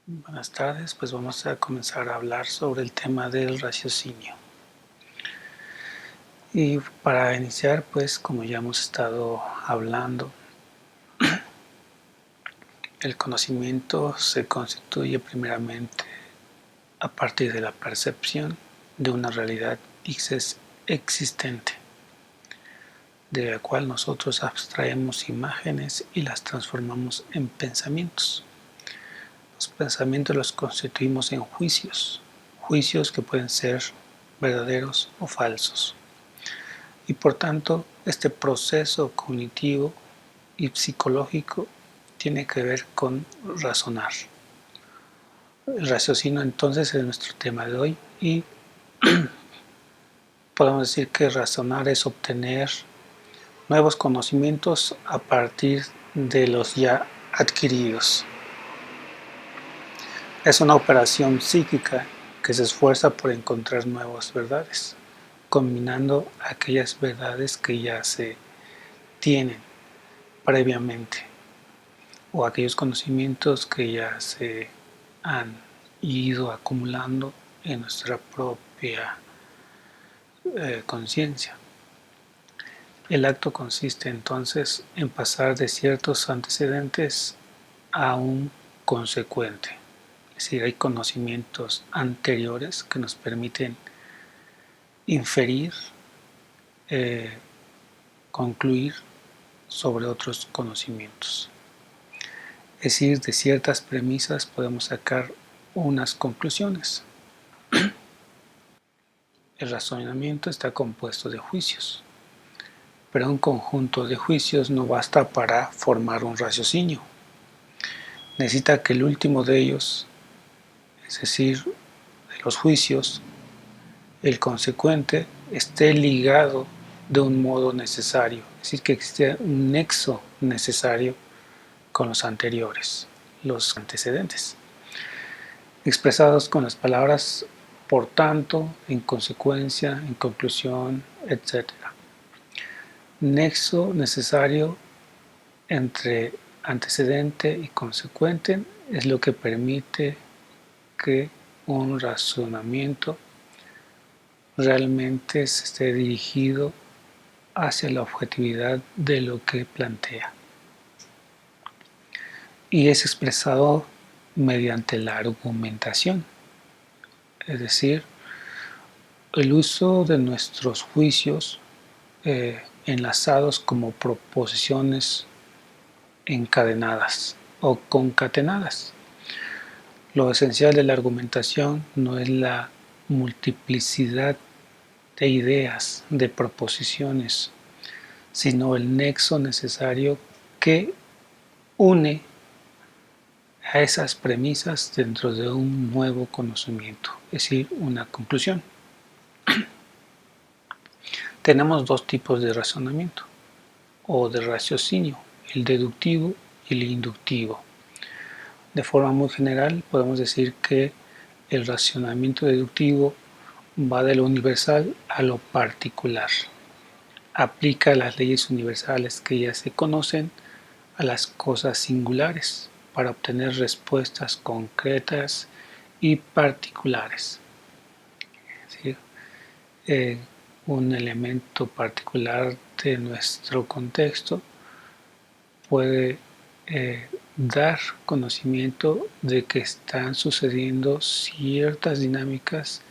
Buenas tardes, pues vamos a comenzar a hablar sobre el tema del raciocinio. Y para iniciar, pues como ya hemos estado hablando, el conocimiento se constituye primeramente a partir de la percepción de una realidad existente, de la cual nosotros abstraemos imágenes y las transformamos en pensamientos. Los pensamientos los constituimos en juicios que pueden ser verdaderos o falsos. Y por tanto, este proceso cognitivo y psicológico tiene que ver con razonar. El raciocinio entonces es nuestro tema de hoy y podemos decir que razonar es obtener nuevos conocimientos a partir de los ya adquiridos. Es una operación psíquica que se esfuerza por encontrar nuevas verdades, combinando aquellas verdades que ya se tienen previamente o aquellos conocimientos que ya se han ido acumulando en nuestra propia conciencia. El acto consiste entonces en pasar de ciertos antecedentes a un consecuente. Es decir, hay conocimientos anteriores que nos permiten inferir, concluir sobre otros conocimientos. Es decir, de ciertas premisas podemos sacar unas conclusiones. El razonamiento está compuesto de juicios, pero un conjunto de juicios no basta para formar un raciocinio. Necesita que el último de ellos, es decir, de los juicios, el consecuente, esté ligado de un modo necesario, es decir, que existe un nexo necesario con los anteriores, los antecedentes, expresados con las palabras por tanto, en consecuencia, en conclusión, etc. Nexo necesario entre antecedente y consecuente es lo que permite que un razonamiento realmente se esté dirigido hacia la objetividad de lo que plantea. Y es expresado mediante la argumentación, es decir, el uso de nuestros juicios enlazados como proposiciones encadenadas o concatenadas. Lo esencial de la argumentación no es la multiplicidad de ideas, de proposiciones, sino el nexo necesario que une a esas premisas dentro de un nuevo conocimiento, es decir, una conclusión. Tenemos dos tipos de razonamiento o de raciocinio, el deductivo y el inductivo. De forma muy general, podemos decir que el razonamiento deductivo va de lo universal a lo particular. Aplica las leyes universales que ya se conocen a las cosas singulares para obtener respuestas concretas y particulares. Es decir, un elemento particular de nuestro contexto puede dar conocimiento de que están sucediendo ciertas dinámicas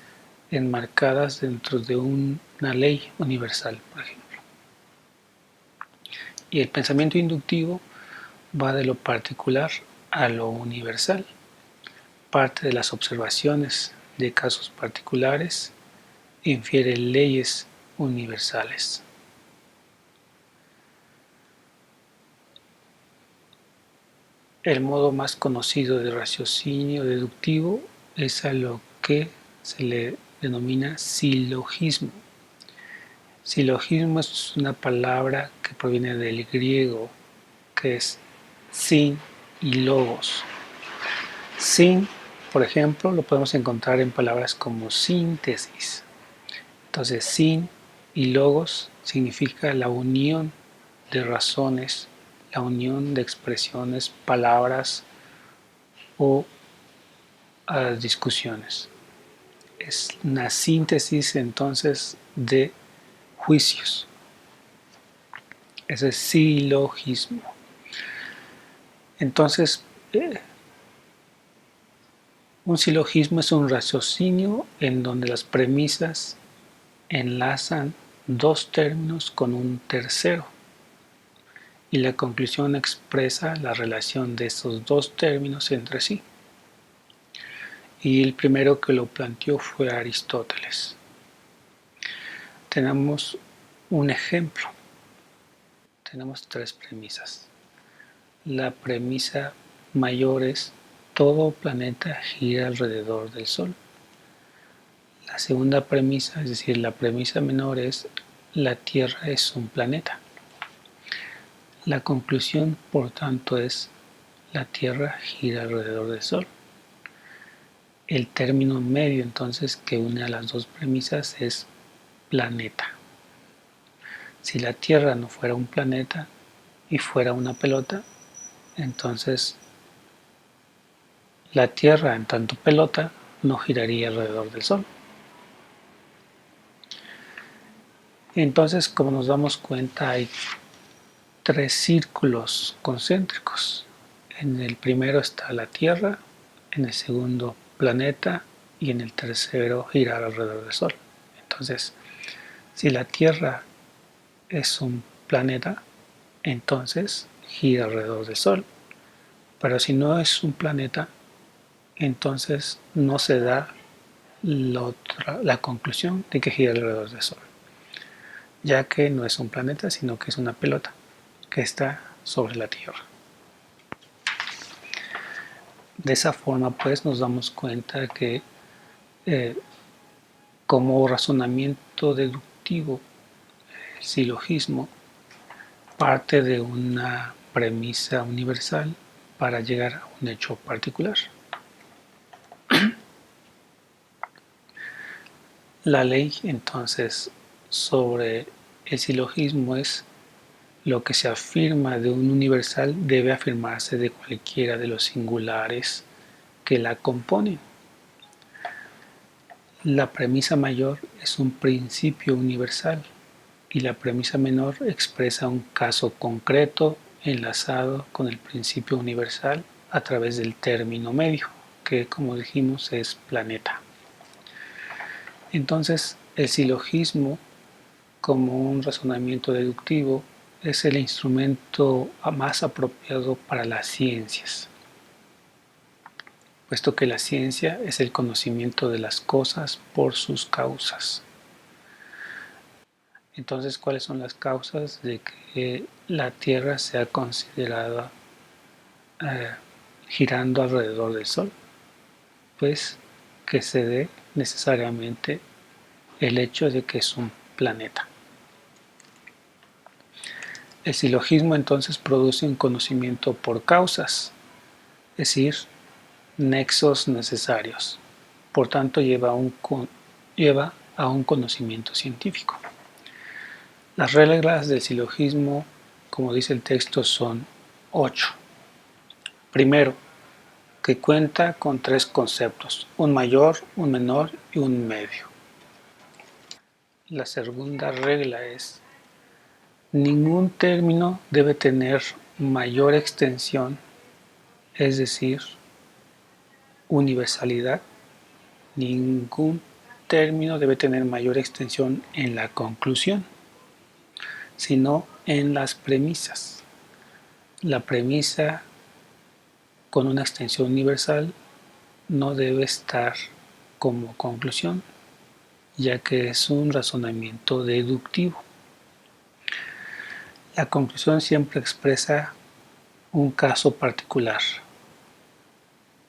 enmarcadas dentro de una ley universal, por ejemplo. Y el pensamiento inductivo va de lo particular a lo universal. Parte de las observaciones de casos particulares infiere leyes universales. El modo más conocido de raciocinio deductivo es a lo que se le denomina silogismo. Silogismo es una palabra que proviene del griego, que es sin y logos. Sin, por ejemplo, lo podemos encontrar en palabras como síntesis. Entonces, sin y logos significa la unión de razones, la unión de expresiones, palabras o discusiones. Es una síntesis entonces de juicios. Ese es silogismo. Entonces, un silogismo es un raciocinio en donde las premisas enlazan dos términos con un tercero y la conclusión expresa la relación de estos dos términos entre sí. Y el primero que lo planteó fue Aristóteles. Tenemos un ejemplo. Tenemos tres premisas. La premisa mayor es: todo planeta gira alrededor del Sol. La segunda premisa, es decir, la premisa menor, es: la Tierra es un planeta. La conclusión, por tanto, es: la Tierra gira alrededor del Sol. El término medio, entonces, que une a las dos premisas es planeta. Si la Tierra no fuera un planeta y fuera una pelota, entonces la Tierra, en tanto pelota, no giraría alrededor del Sol. Entonces, como nos damos cuenta, hay tres círculos concéntricos. En el primero está la Tierra, en el segundo planeta y en el tercero girar alrededor del Sol. Entonces, si la Tierra es un planeta, entonces gira alrededor del Sol. Pero si no es un planeta, entonces no se da la conclusión de que gira alrededor del Sol, ya que no es un planeta, sino que es una pelota que está sobre la Tierra. De esa forma, pues, nos damos cuenta que como razonamiento deductivo, el silogismo parte de una premisa universal para llegar a un hecho particular. La ley, entonces, sobre el silogismo es: lo que se afirma de un universal debe afirmarse de cualquiera de los singulares que la componen. La premisa mayor es un principio universal y la premisa menor expresa un caso concreto enlazado con el principio universal a través del término medio, que, como dijimos, es planeta. Entonces, el silogismo, como un razonamiento deductivo, es el instrumento más apropiado para las ciencias, puesto que la ciencia es el conocimiento de las cosas por sus causas. Entonces, ¿cuáles son las causas de que la Tierra sea considerada girando alrededor del Sol? Pues que se dé necesariamente el hecho de que es un planeta. El silogismo entonces produce un conocimiento por causas, es decir, nexos necesarios. Por tanto, lleva a un conocimiento científico. Las reglas del silogismo, como dice el texto, son 8. Primero, que cuenta con tres conceptos: un mayor, un menor y un medio. La segunda regla es: ningún término debe tener mayor extensión, es decir, universalidad. Ningún término debe tener mayor extensión en la conclusión, sino en las premisas. La premisa con una extensión universal no debe estar como conclusión, ya que es un razonamiento deductivo. La conclusión siempre expresa un caso particular.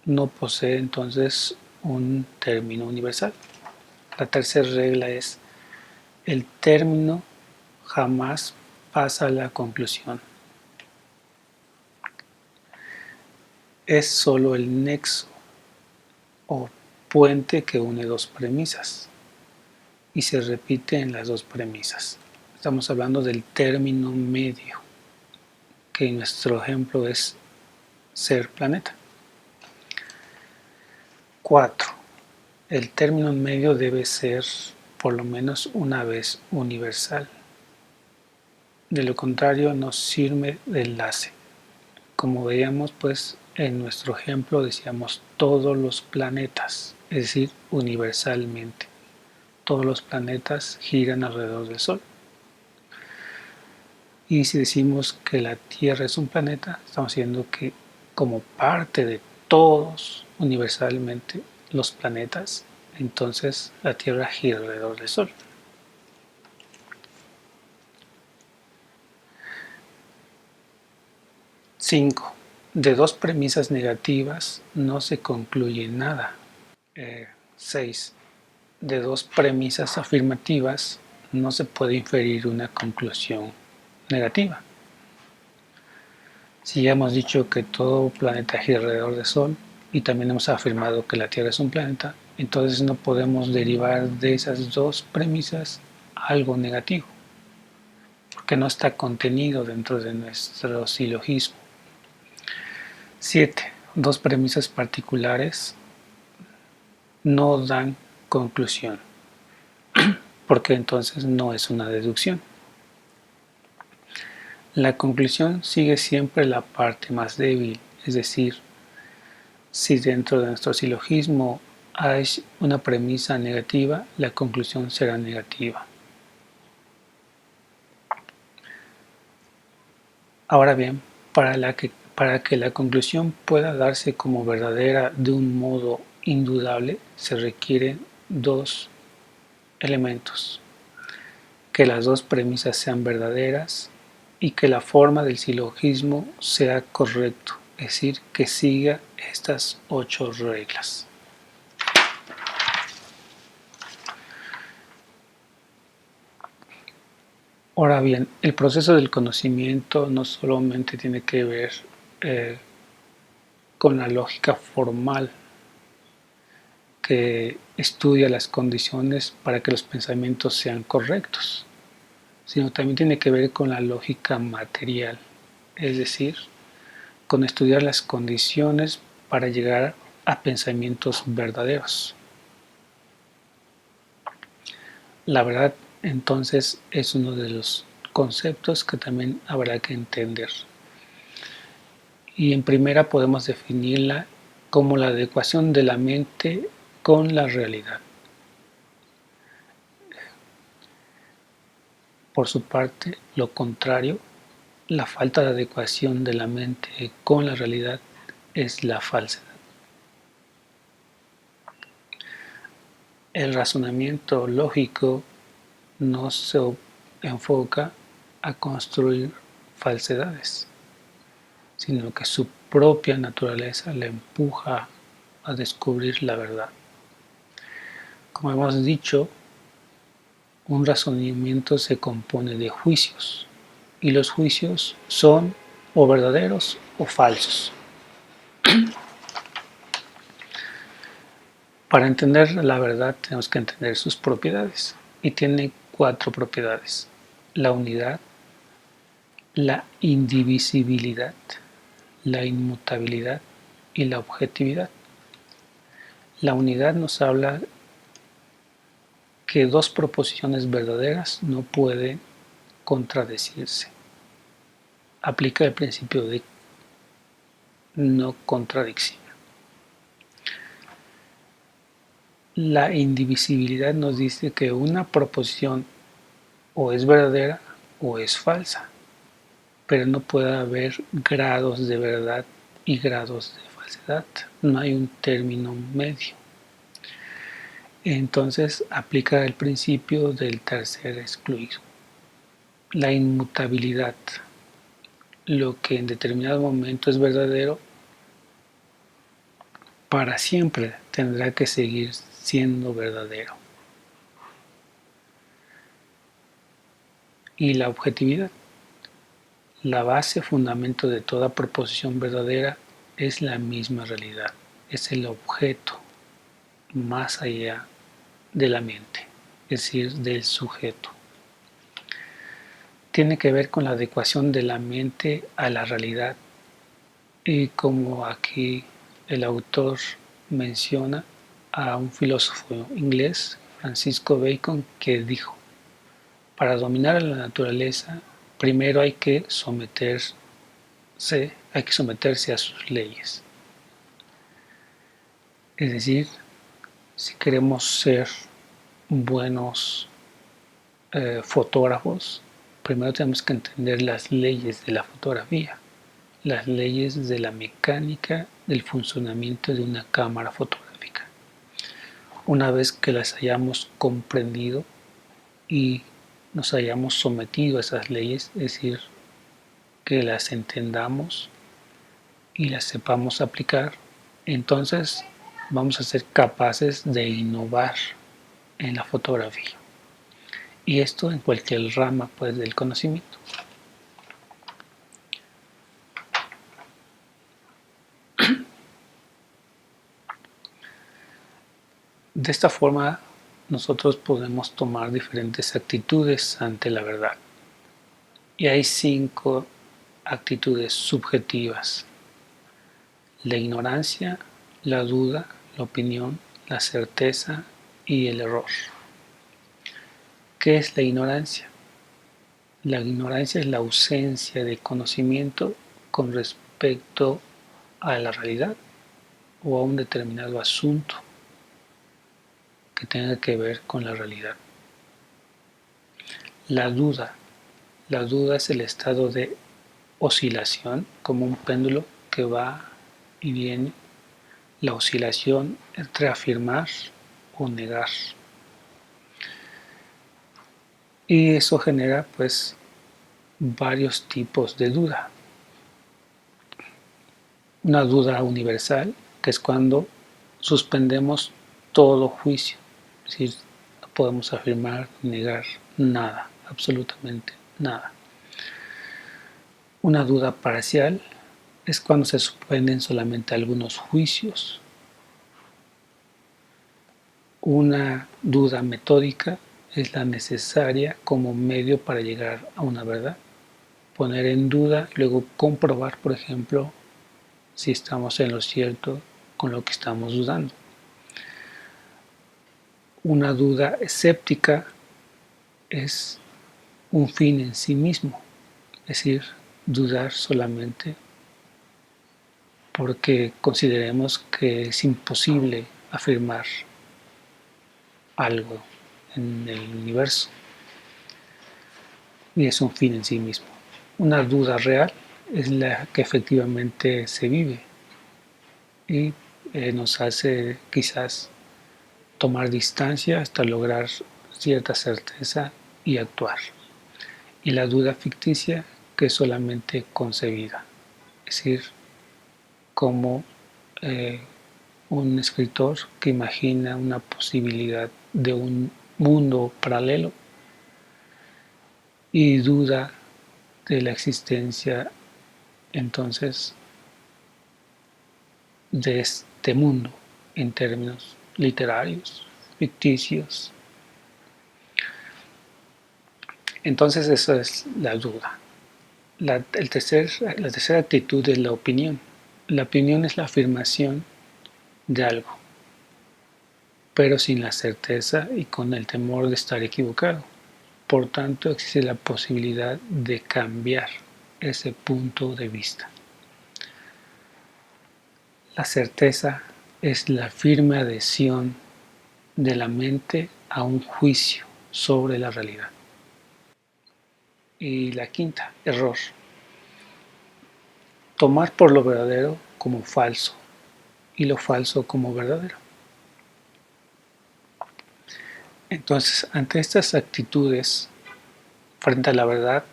No posee entonces un término universal. La tercera regla es: el término jamás pasa a la conclusión. Es solo el nexo o puente que une dos premisas y se repite en las dos premisas. Estamos hablando del término medio, que en nuestro ejemplo es ser planeta. 4. El término medio debe ser por lo menos una vez universal. De lo contrario nos sirve de enlace. Como veíamos pues en nuestro ejemplo decíamos todos los planetas, es decir, universalmente. Todos los planetas giran alrededor del Sol. Y si decimos que la Tierra es un planeta, estamos diciendo que como parte de todos universalmente los planetas, entonces la Tierra gira alrededor del Sol. 5. De dos premisas negativas no se concluye nada. 6. De dos premisas afirmativas no se puede inferir una conclusión negativa. Si ya hemos dicho que todo planeta gira alrededor del Sol y también hemos afirmado que la Tierra es un planeta, entonces no podemos derivar de esas dos premisas algo negativo, porque no está contenido dentro de nuestro silogismo. 7. Dos premisas particulares no dan conclusión, porque entonces no es una deducción. La conclusión sigue siempre la parte más débil, es decir, si dentro de nuestro silogismo hay una premisa negativa, la conclusión será negativa. Ahora bien, para que la conclusión pueda darse como verdadera de un modo indudable, se requieren dos elementos: que las dos premisas sean verdaderas y que la forma del silogismo sea correcto, es decir, que siga estas 8 reglas. Ahora bien, el proceso del conocimiento no solamente tiene que ver con la lógica formal que estudia las condiciones para que los pensamientos sean correctos, sino también tiene que ver con la lógica material, es decir, con estudiar las condiciones para llegar a pensamientos verdaderos. La verdad, entonces, es uno de los conceptos que también habrá que entender. Y en primera podemos definirla como la adecuación de la mente con la realidad. Por su parte, lo contrario, la falta de adecuación de la mente con la realidad es la falsedad. El razonamiento lógico no se enfoca a construir falsedades, sino que su propia naturaleza le empuja a descubrir la verdad. Como hemos dicho, un razonamiento se compone de juicios, y los juicios son o verdaderos o falsos. Para entender la verdad tenemos que entender sus propiedades, y tiene 4 propiedades: la unidad, la indivisibilidad, la inmutabilidad y la objetividad. La unidad nos habla que dos proposiciones verdaderas no pueden contradecirse. Aplica el principio de no contradicción. La indivisibilidad nos dice que una proposición o es verdadera o es falsa, pero no puede haber grados de verdad y grados de falsedad. No hay un término medio. Entonces aplica el principio del tercer excluido. La inmutabilidad: lo que en determinado momento es verdadero, para siempre tendrá que seguir siendo verdadero. Y la objetividad: la base, fundamento de toda proposición verdadera es la misma realidad, es el objeto más allá de la mente, es decir, del sujeto. Tiene que ver con la adecuación de la mente a la realidad, y como aquí el autor menciona, a un filósofo inglés, Francisco Bacon, que dijo: para dominar a la naturaleza, primero hay que someterse a sus leyes. Es decir, si queremos ser buenos fotógrafos, primero tenemos que entender las leyes de la fotografía, las leyes de la mecánica del funcionamiento de una cámara fotográfica. Una vez que las hayamos comprendido y nos hayamos sometido a esas leyes, es decir, que las entendamos y las sepamos aplicar, entonces vamos a ser capaces de innovar en la fotografía. Y esto en cualquier rama, pues, del conocimiento. De esta forma, nosotros podemos tomar diferentes actitudes ante la verdad. Y hay 5 actitudes subjetivas: la ignorancia, la duda, la opinión, la certeza y el error. ¿Qué es la ignorancia? La ignorancia es la ausencia de conocimiento con respecto a la realidad o a un determinado asunto que tenga que ver con la realidad. La duda. La duda es el estado de oscilación, como un péndulo que va y viene. La oscilación entre afirmar o negar. Y eso genera, pues, varios tipos de duda. Una duda universal, que es cuando suspendemos todo juicio, es decir, no podemos afirmar, negar nada, absolutamente nada. Una duda parcial es cuando se suspenden solamente algunos juicios. Una duda metódica es la necesaria como medio para llegar a una verdad. Poner en duda, luego comprobar, por ejemplo, si estamos en lo cierto con lo que estamos dudando. Una duda escéptica es un fin en sí mismo, es decir, dudar solamente porque consideremos que es imposible afirmar algo en el universo y es un fin en sí mismo. Una duda real es la que efectivamente se vive y nos hace quizás tomar distancia hasta lograr cierta certeza y actuar. Y la duda ficticia, que es solamente concebida, es decir, como un escritor que imagina una posibilidad de un mundo paralelo y duda de la existencia entonces de este mundo en términos literarios, ficticios. Entonces eso es la duda. La tercera actitud es la opinión. La opinión es la afirmación de algo, pero sin la certeza y con el temor de estar equivocado. Por tanto, existe la posibilidad de cambiar ese punto de vista. La certeza es la firme adhesión de la mente a un juicio sobre la realidad. Y la quinta, error. Tomar por lo verdadero como falso y lo falso como verdadero. Entonces, ante estas actitudes, frente a la verdad,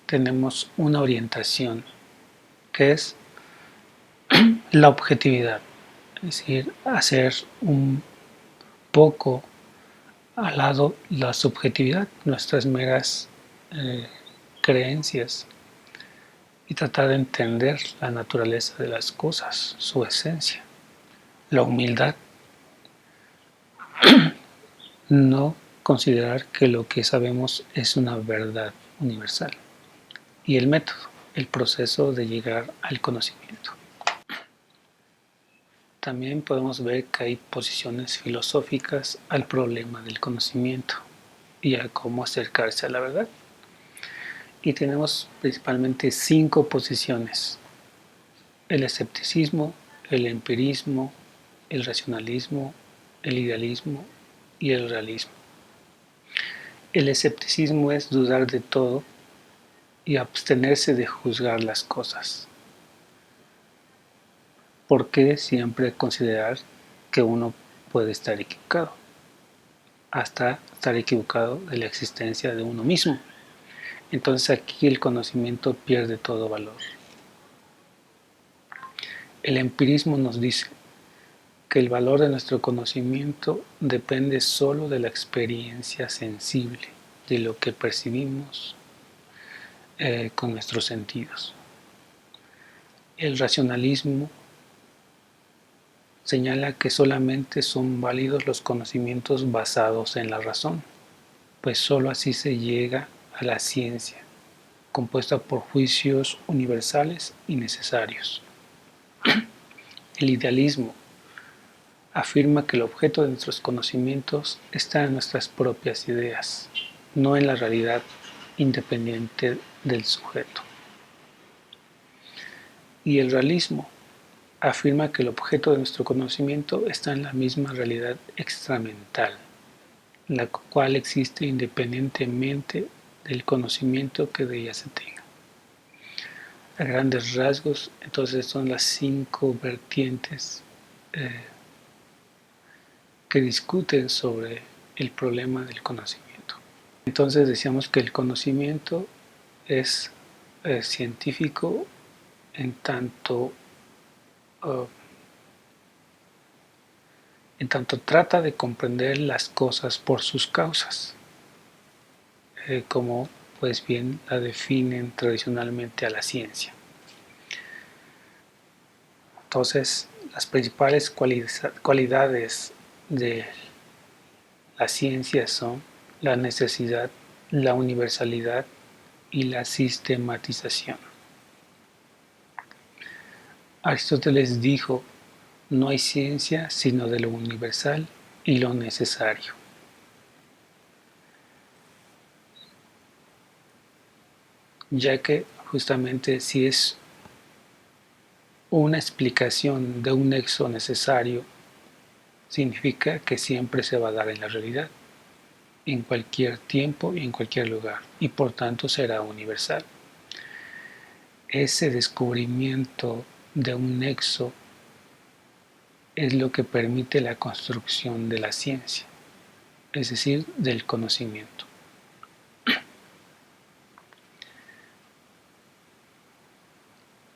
tenemos una orientación que es la objetividad, es decir, hacer un poco al lado la subjetividad, nuestras meras creencias y tratar de entender la naturaleza de las cosas, su esencia. La humildad, no considerar que lo que sabemos es una verdad universal. Y el método, el proceso de llegar al conocimiento. También podemos ver que hay posiciones filosóficas al problema del conocimiento y a cómo acercarse a la verdad. Y tenemos principalmente 5 posiciones: el escepticismo, el empirismo, el racionalismo, el idealismo y el realismo. El escepticismo es dudar de todo y abstenerse de juzgar las cosas. ¿Por qué siempre considerar que uno puede estar equivocado? Hasta estar equivocado de la existencia de uno mismo. Entonces aquí el conocimiento pierde todo valor. El empirismo nos dice que el valor de nuestro conocimiento depende solo de la experiencia sensible, de lo que percibimos con nuestros sentidos. El racionalismo señala que solamente son válidos los conocimientos basados en la razón, pues sólo así se llega a la ciencia, compuesta por juicios universales y necesarios. El idealismo afirma que el objeto de nuestros conocimientos está en nuestras propias ideas, no en la realidad independiente del sujeto. Y el realismo afirma que el objeto de nuestro conocimiento está en la misma realidad extramental, la cual existe independientemente del conocimiento que de ella se tenga. A grandes rasgos, entonces son las 5 vertientes que discuten sobre el problema del conocimiento. Entonces decíamos que el conocimiento es científico en tanto trata de comprender las cosas por sus causas, como pues bien la definen tradicionalmente a la ciencia. Entonces, las principales cualidades de la ciencia son la necesidad, la universalidad y la sistematización. Aristóteles dijo: no hay ciencia sino de lo universal y lo necesario. Ya que justamente si es una explicación de un nexo necesario, significa que siempre se va a dar en la realidad, en cualquier tiempo y en cualquier lugar, y por tanto será universal. Ese descubrimiento de un nexo es lo que permite la construcción de la ciencia, es decir, del conocimiento.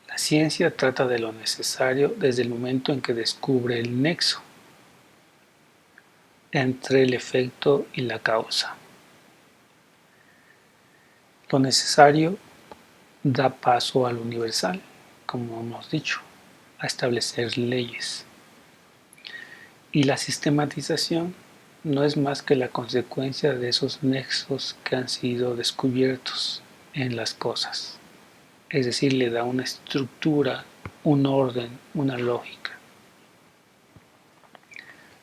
La ciencia trata de lo necesario desde el momento en que descubre el nexo entre el efecto y la causa. Lo necesario da paso al universal, como hemos dicho, a establecer leyes. Y la sistematización no es más que la consecuencia de esos nexos que han sido descubiertos en las cosas. Es decir, le da una estructura, un orden, una lógica.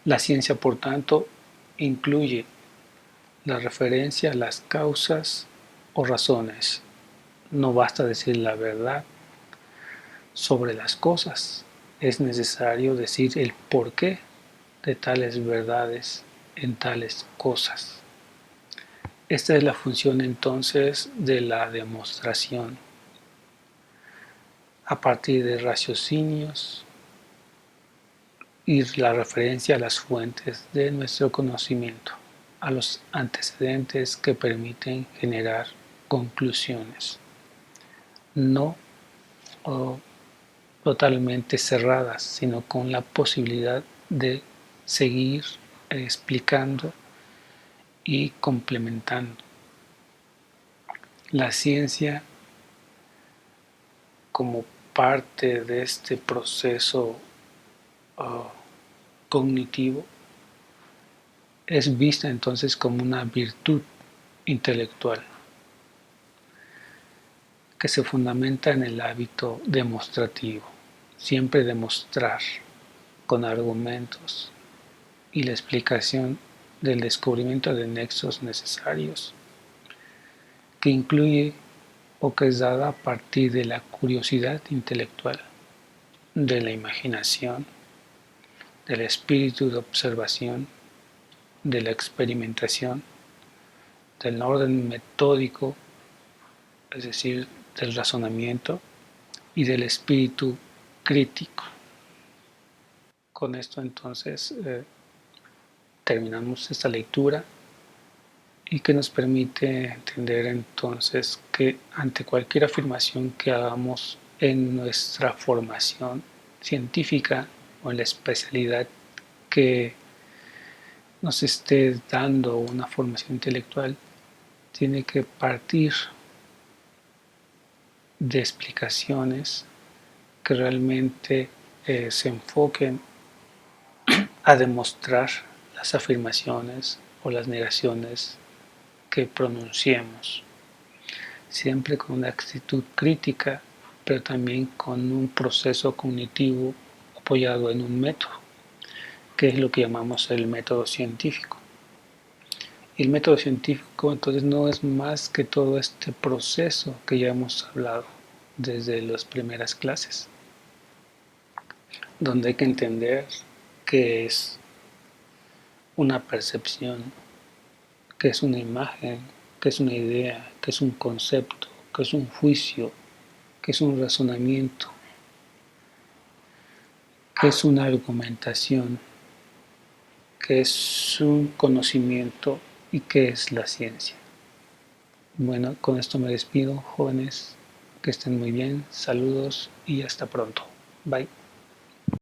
La ciencia, por tanto, incluye la referencia a las causas o razones. No basta decir la verdad sobre las cosas, es necesario decir el porqué de tales verdades en tales cosas. Esta es la función entonces de la demostración, a partir de raciocinios y la referencia a las fuentes de nuestro conocimiento, a los antecedentes que permiten generar conclusiones, no totalmente cerradas, sino con la posibilidad de seguir explicando y complementando. La ciencia, como parte de este proceso cognitivo, es vista entonces como una virtud intelectual que se fundamenta en el hábito demostrativo, siempre demostrar con argumentos y la explicación del descubrimiento de nexos necesarios, que incluye o que es dada a partir de la curiosidad intelectual, de la imaginación, del espíritu de observación, de la experimentación, del orden metódico, es decir, del razonamiento y del espíritu crítico. Con esto entonces terminamos esta lectura y que nos permite entender entonces que ante cualquier afirmación que hagamos en nuestra formación científica o en la especialidad que nos esté dando una formación intelectual, tiene que partir de explicaciones que realmente se enfoquen a demostrar las afirmaciones o las negaciones que pronunciemos, siempre con una actitud crítica, pero también con un proceso cognitivo apoyado en un método, que es lo que llamamos el método científico. Y el método científico entonces no es más que todo este proceso que ya hemos hablado desde las primeras clases, donde hay que entender qué es una percepción, qué es una imagen, qué es una idea, qué es un concepto, qué es un juicio, qué es un razonamiento, qué es una argumentación, qué es un conocimiento y qué es la ciencia. Bueno, con esto me despido, jóvenes, que estén muy bien, saludos y hasta pronto. Bye.